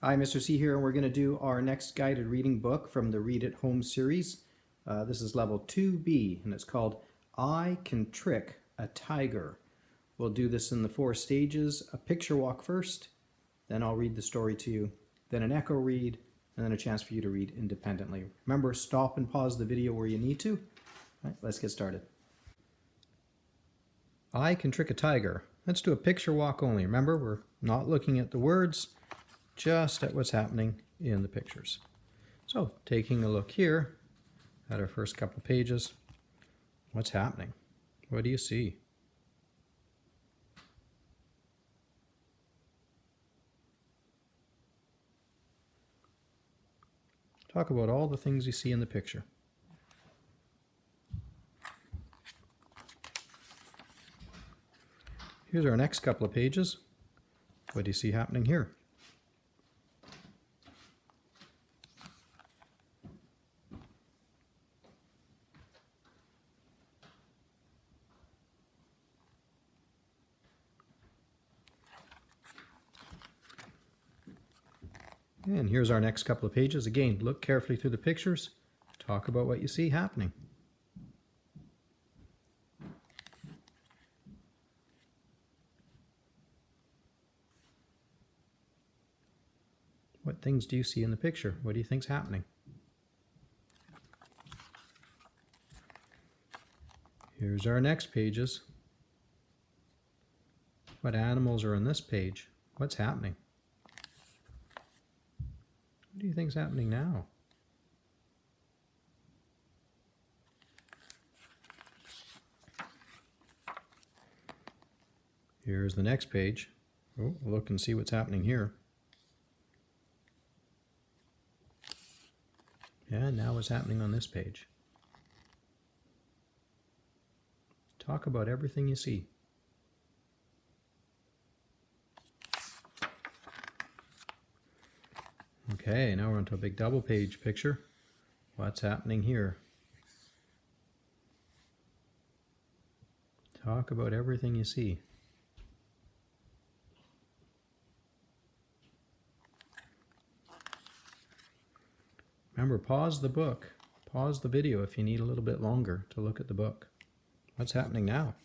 Hi, Mr. C here, and we're going to do our next guided reading book from the Read at Home series. This is level 2B, and it's called I Can Trick a Tiger. We'll do this in the 4 stages: a picture walk first, then I'll read the story to you, then an echo read, and then a chance for you to read independently. Remember, stop and pause the video where you need to. All right, let's get started. I Can Trick a Tiger. Let's do a picture walk only. Remember, we're not looking at the words, just at what's happening in the pictures. So, taking a look here at our first couple pages, what's happening? What do you see? Talk about all the things you see in the picture. Here's our next couple of pages. What do you see happening here? And here's our next couple of pages. Again, look carefully through the pictures. Talk about what you see happening. What things do you see in the picture? What do you think's happening? Here's our next pages. What animals are on this page? What's happening? What do you think's happening now? Here's the next page. Oh, look and see what's happening here. Yeah, now what's happening on this page? Talk about everything you see. Okay, now we're onto a big double page picture. What's happening here? Talk about everything you see. Remember, pause the book. Pause the video if you need a little bit longer to look at the book. What's happening now?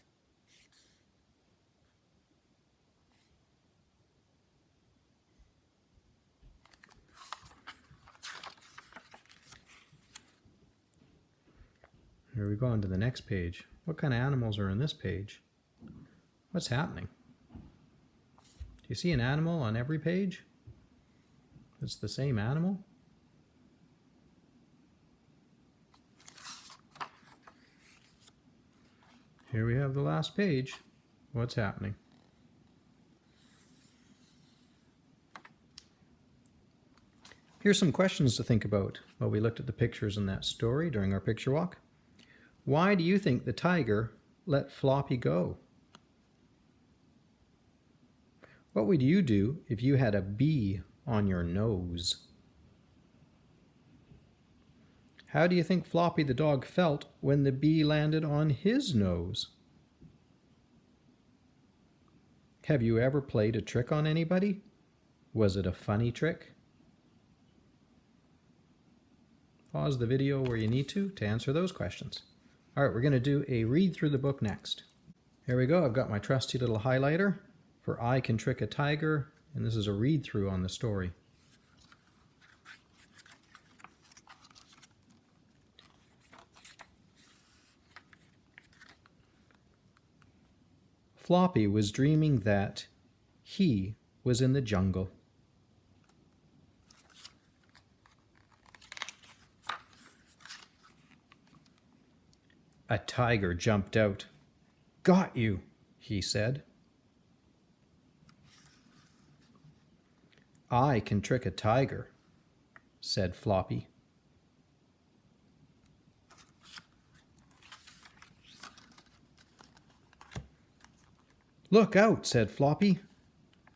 Here we go on to the next page. What kind of animals are in this page? What's happening? Do you see an animal on every page? It's the same animal? Here we have the last page. What's happening? Here's some questions to think about while we looked at the pictures in that story during our picture walk. Why do you think the tiger let Floppy go? What would you do if you had a bee on your nose? How do you think Floppy the dog felt when the bee landed on his nose? Have you ever played a trick on anybody? Was it a funny trick? Pause the video where you need to answer those questions. All right, we're going to do a read through the book next. Here we go. I've got my trusty little highlighter for I Can Trick a Tiger, and this is a read through on the story. Floppy was dreaming that he was in the jungle. A tiger jumped out. "Got you," he said. "I can trick a tiger," said Floppy. "Look out," said Floppy.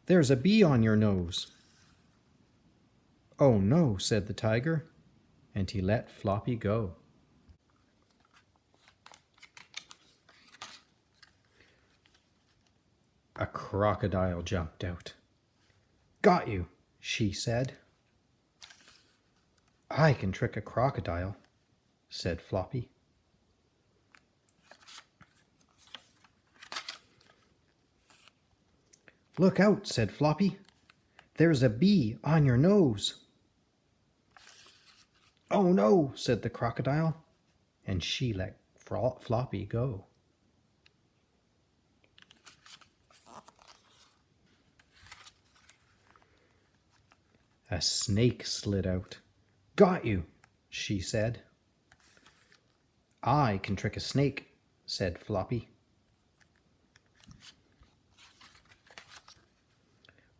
"There's a bee on your nose." "Oh no," said the tiger, and he let Floppy go. A crocodile jumped out. "Got you," she said. I can trick a crocodile, said Floppy. Look out, said Floppy. There's a bee on your nose. Oh no, said the crocodile, and she let Floppy go. A snake slid out. Got you, she said. I can trick a snake, said Floppy.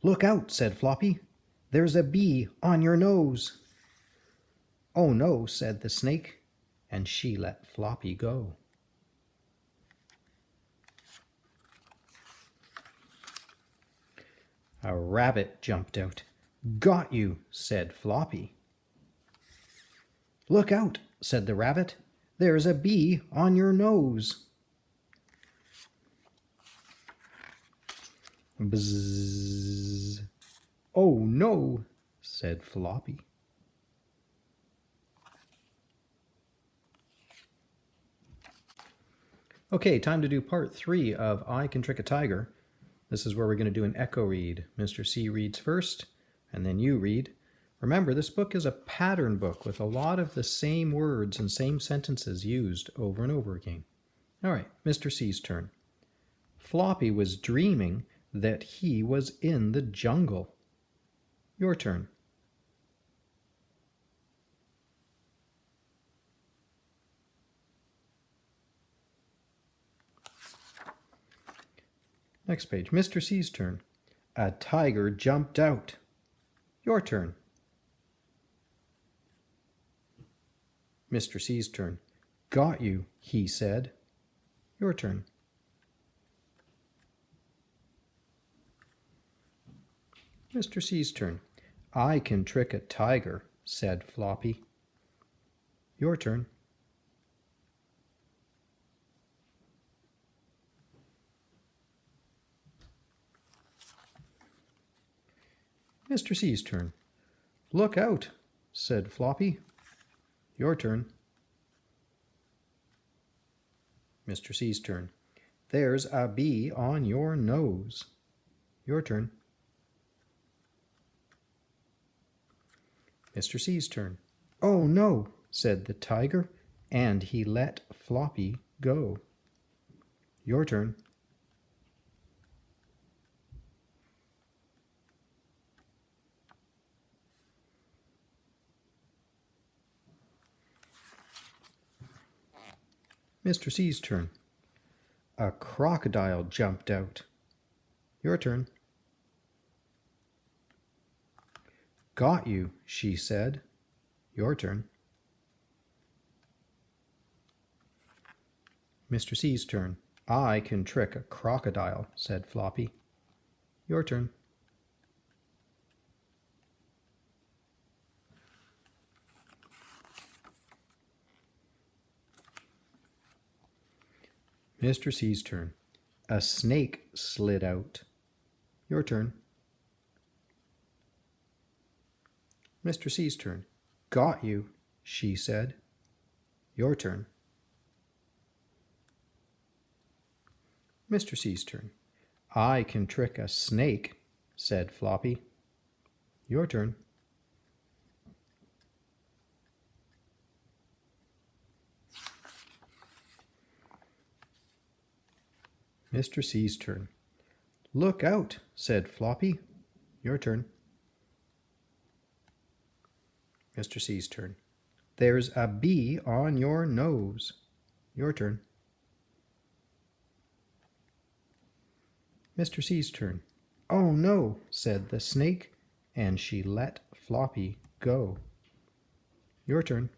Look out, said Floppy. There's a bee on your nose. Oh no, said the snake, and she let Floppy go. A rabbit jumped out. Got you, said Floppy. Look out, said the rabbit. There's a bee on your nose. Bzzz. Oh no, said Floppy. Okay, time to do part 3 of I Can Trick a Tiger. This is where we're going to do an echo read. Mr. C reads first, and then you read. Remember, this book is a pattern book with a lot of the same words and same sentences used over and over again. All right, Mr. C's turn. Floppy was dreaming that he was in the jungle. Your turn. Next page, Mr. C's turn. A tiger jumped out. Your turn. Mr. C's turn. Got you, he said. Your turn. Mr. C's turn. I can trick a tiger, said Floppy. Your turn. Mr. C's turn. Look out, said Floppy. Your turn. Mr. C's turn. There's a bee on your nose. Your turn. Mr. C's turn. Oh no, said the tiger, and he let Floppy go. Your turn. Mr. C's turn. A crocodile jumped out. Your turn. Got you, she said. Your turn. Mr. C's turn. I can trick a crocodile, said Floppy. Your turn. Mr. C's turn. A snake slid out. Your turn. Mr. C's turn. Got you, she said. Your turn. Mr. C's turn. I can trick a snake, said Floppy. Your turn. Mr. C's turn. Look out, said Floppy. Your turn. Mr. C's turn. There's a bee on your nose. Your turn. Mr. C's turn. Oh no, said the snake, and she let Floppy go. Your turn.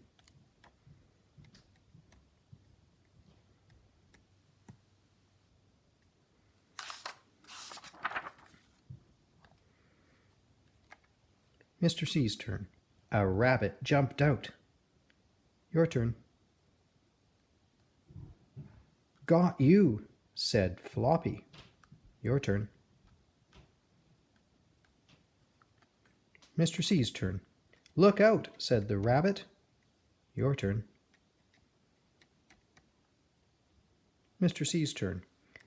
Mr. C's turn. A rabbit jumped out. Your turn. Got you, said Floppy. Your turn. Mr. C's turn. Look out, said the rabbit. Your turn. Mr. C's turn.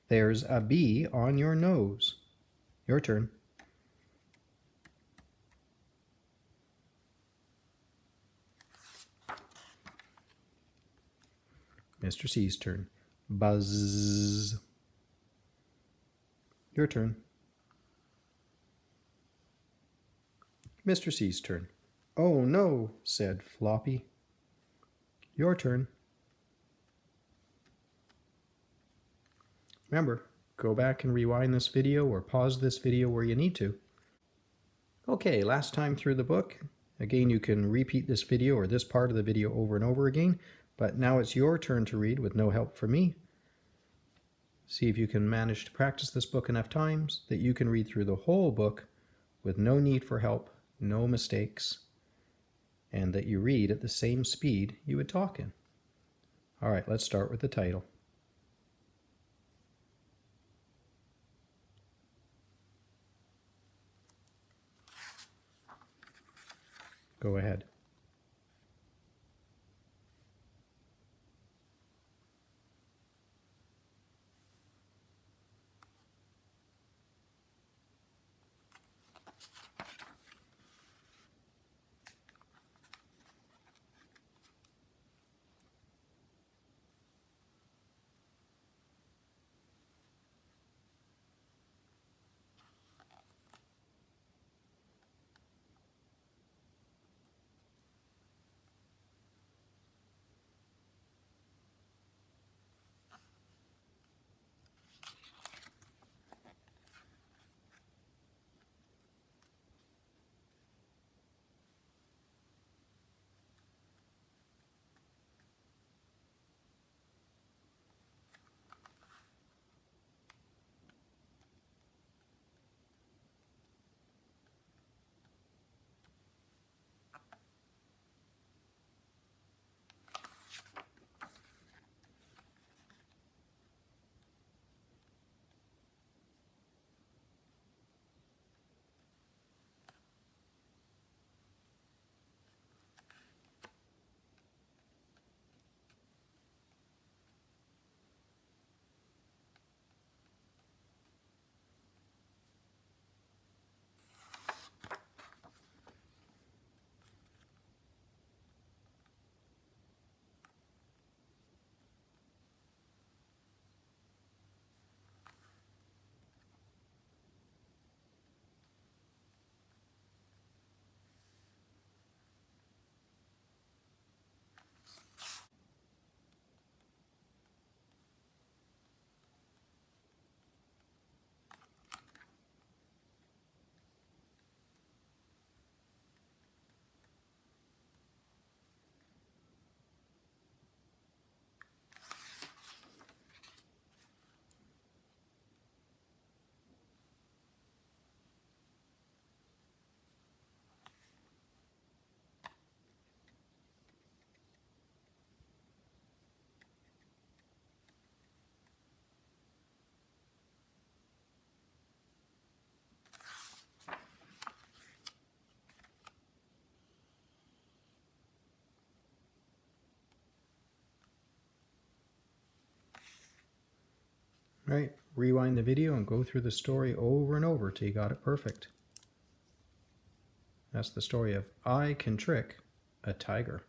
There's a bee on your nose. Your turn. Mr. C's turn. Buzz. Your turn. Mr. C's turn. Oh no, said Floppy. Your turn. Remember, go back and rewind this video or pause this video where you need to. Okay, last time through the book. Again, you can repeat this video or this part of the video over and over again, but now it's your turn to read with no help from me. See if you can manage to practice this book enough times that you can read through the whole book with no need for help, no mistakes, and that you read at the same speed you would talk in. All right, let's start with the title. Go ahead. All right, rewind the video and go through the story over and over till you got it perfect. That's the story of I Can Trick a Tiger.